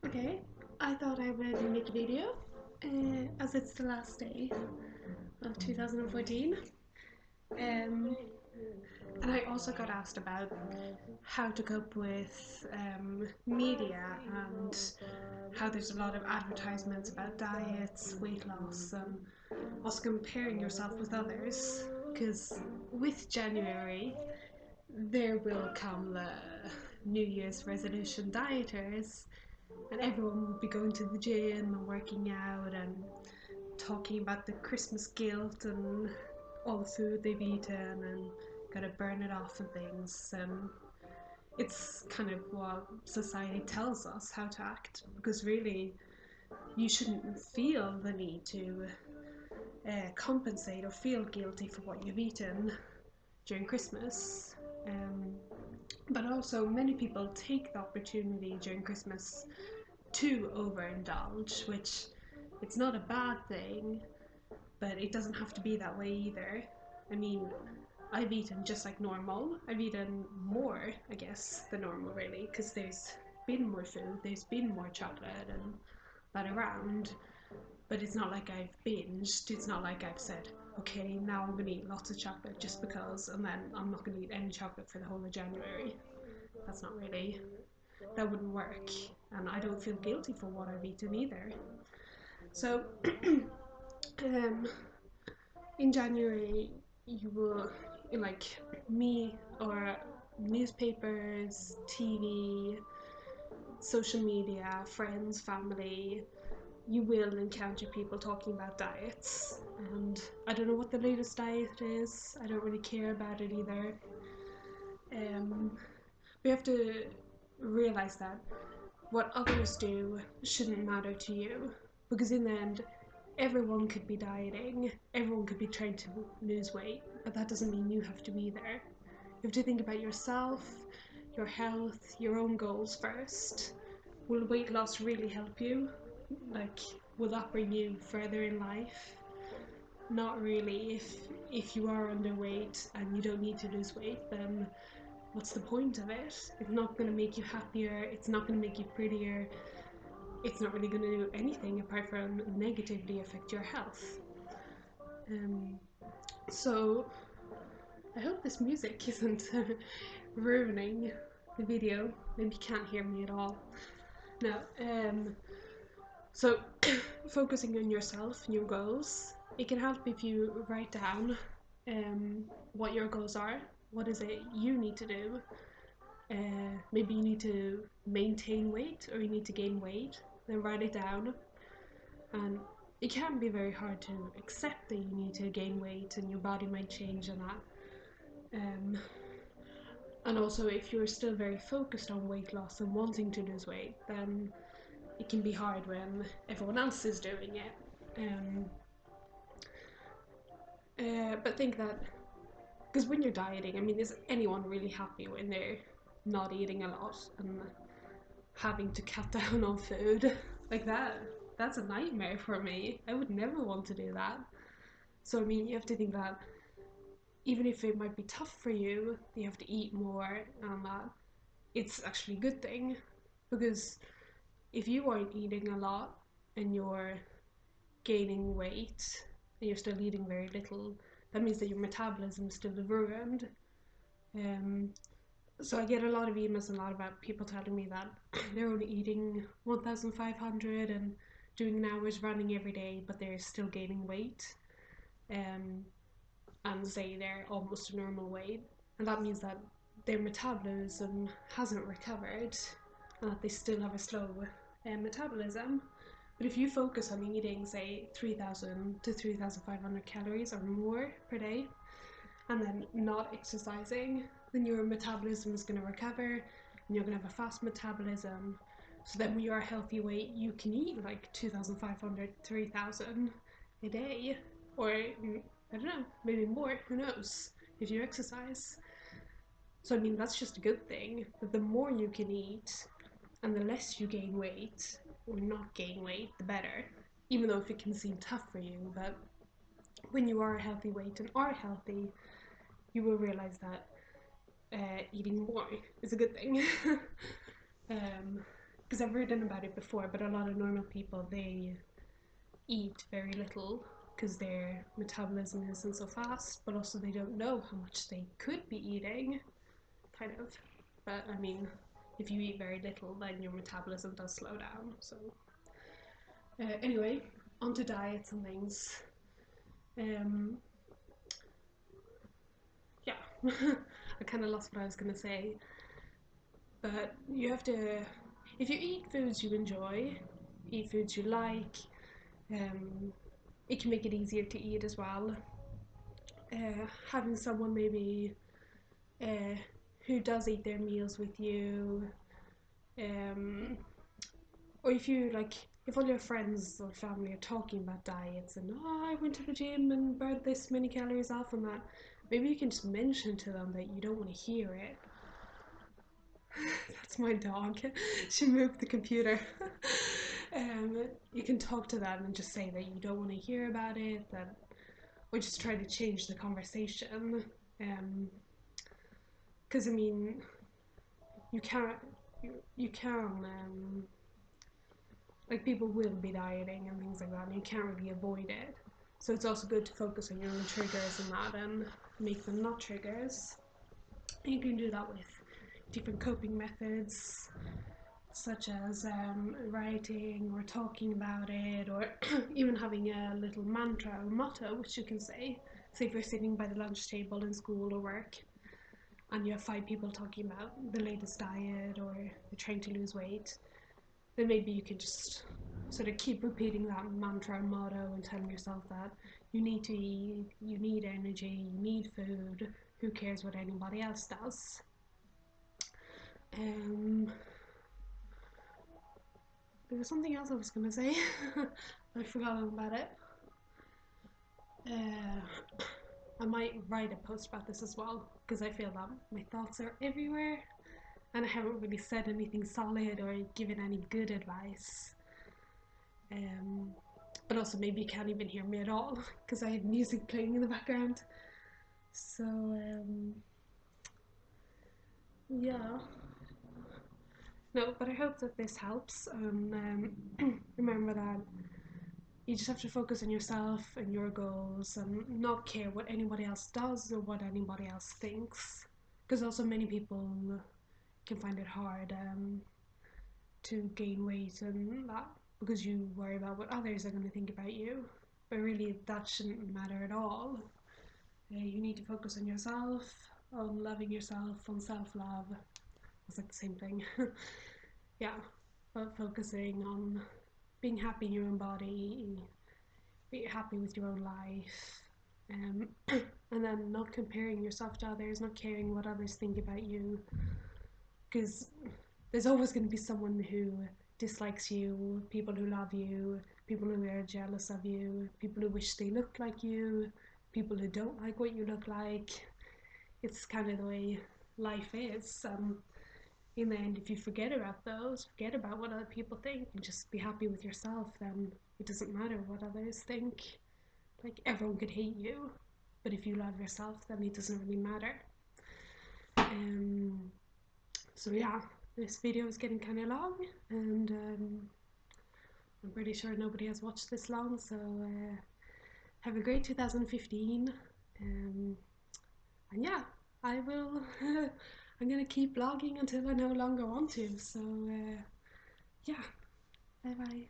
Okay, I thought I would make a video as it's the last day of 2014. Um, and I also got asked about how to cope with media and how there's a lot of advertisements about diets, weight loss, and also comparing yourself with others. Because with January, there will come the New Year's resolution dieters, and everyone will be going to the gym and working out and talking about the Christmas guilt and all the food they've eaten and gotta burn it off and things. And it's kind of what society tells us how to act, because really you shouldn't feel the need to compensate or feel guilty for what you've eaten during Christmas. Um, but also, many people take the opportunity during Christmas to overindulge, which it's not a bad thing, but it doesn't have to be that way either. I mean, I've eaten just like normal. I've eaten more, I guess, than normal, really, because there's been more food, there's been more chocolate and that around. But it's not like I've binged. It's not like I've said, okay, now I'm gonna eat lots of chocolate just because, and then I'm not gonna eat any chocolate for the whole of January. That's not really, that wouldn't work. And I don't feel guilty for what I've eaten either. So, um, in January, you will, in like me or newspapers, TV, social media, friends, family, you will encounter people talking about diets. And I don't know what the latest diet is, I don't really care about it either. Um, we have to realize that what others do shouldn't matter to you, because in the end, everyone could be dieting, everyone could be trying to lose weight, but that doesn't mean you have to be there. You have to think about yourself, your health, your own goals first. Will weight loss really help you? Like, will that bring you further in life? Not really. If you are underweight and you don't need to lose weight, then what's the point of it? It's not going to make you happier, it's not going to make you prettier, it's not really going to do anything apart from negatively affect your health. Um, so I hope this music isn't ruining the video. Maybe you can't hear me at all. No. So focusing on yourself and your goals, it can help if you write down what your goals are. What is it you need to do? Maybe you need to maintain weight or you need to gain weight. Then write it down. And it can be very hard to accept that you need to gain weight and your body might change and that. And also, if you're still very focused on weight loss and wanting to lose weight, then it can be hard when everyone else is doing it. But think that, because when you're dieting, I mean, is anyone really happy when they're not eating a lot and having to cut down on food like that? That's a nightmare for me. I would never want to do that. So I mean, you have to think that even if it might be tough for you, you have to eat more, and that it's actually a good thing, because if you aren't eating a lot and you're gaining weight and you're still eating very little, that means that your metabolism is still ruined. Um, so I get a lot of emails and a lot about people telling me that they're only eating 1,500 and doing an hour's running every day, but they're still gaining weight, and say they're almost a normal weight. And that means that their metabolism hasn't recovered and that they still have a slow metabolism. But if you focus on eating, say, 3,000 to 3,500 calories or more per day, and then not exercising, then your metabolism is going to recover and you're going to have a fast metabolism. So then when you're a healthy weight, you can eat like 2,500, 3,000 a day, or I don't know, maybe more, who knows, if you exercise. So I mean, that's just a good thing, but the more you can eat and the less you gain weight or not gain weight, the better. Even though if it can seem tough for you, but when you are a healthy weight and are healthy, you will realize that eating more is a good thing. um, because I've written about it before, but a lot of normal people, they eat very little because their metabolism isn't so fast, but also they don't know how much they could be eating, kind of. But I mean, if you eat very little, then your metabolism does slow down. So anyway, onto diets and things. Yeah, I kind of lost what I was gonna say, but you have to, if you eat foods you enjoy, eat foods you like, it can make it easier to eat as well. Having someone maybe uh, who does eat their meals with you, um, or if you like, if all your friends or family are talking about diets and I went to the gym and burned this many calories off on that, maybe you can just mention to them that you don't want to hear it. That's my dog. She moved the computer. You can talk to them and just say that you don't want to hear about it, that, or just try to change the conversation. Because I mean, you can't, you can, like people will be dieting and things like that, and you can't really avoid it. So it's also good to focus on your own triggers and that, and make them not triggers. And you can do that with different coping methods, such as writing or talking about it, or even having a little mantra or motto which you can say. Say if you're sitting by the lunch table in school or work and you have 5 people talking about the latest diet or they're trying to lose weight, then maybe you can just sort of keep repeating that mantra or motto and telling yourself that you need to eat, you need energy, you need food, who cares what anybody else does. There was something else I was going to say. I've forgotten about it. I might write a post about this as well, because I feel that my thoughts are everywhere and I haven't really said anything solid or given any good advice. But also maybe you can't even hear me at all because I have music playing in the background. So yeah. No, but I hope that this helps. Remember that you just have to focus on yourself and your goals and not care what anybody else does or what anybody else thinks. Because also many people can find it hard to gain weight and that because you worry about what others are going to think about you. But really, that shouldn't matter at all. You need to focus on yourself, on loving yourself, on self-love. It's like the same thing. Yeah, but focusing on being happy in your own body, be happy with your own life, and then not comparing yourself to others, not caring what others think about you, because there's always going to be someone who dislikes you, people who love you, people who are jealous of you, people who wish they looked like you, people who don't like what you look like. It's kind of the way life is. In the end, if you forget about those, forget about what other people think, and just be happy with yourself, then it doesn't matter what others think. Like, everyone could hate you, but if you love yourself, then it doesn't really matter. So yeah, this video is getting kind of long, and I'm pretty sure nobody has watched this long, so have a great 2015, and yeah, I will, I'm gonna keep vlogging until I no longer want to, so yeah, bye bye.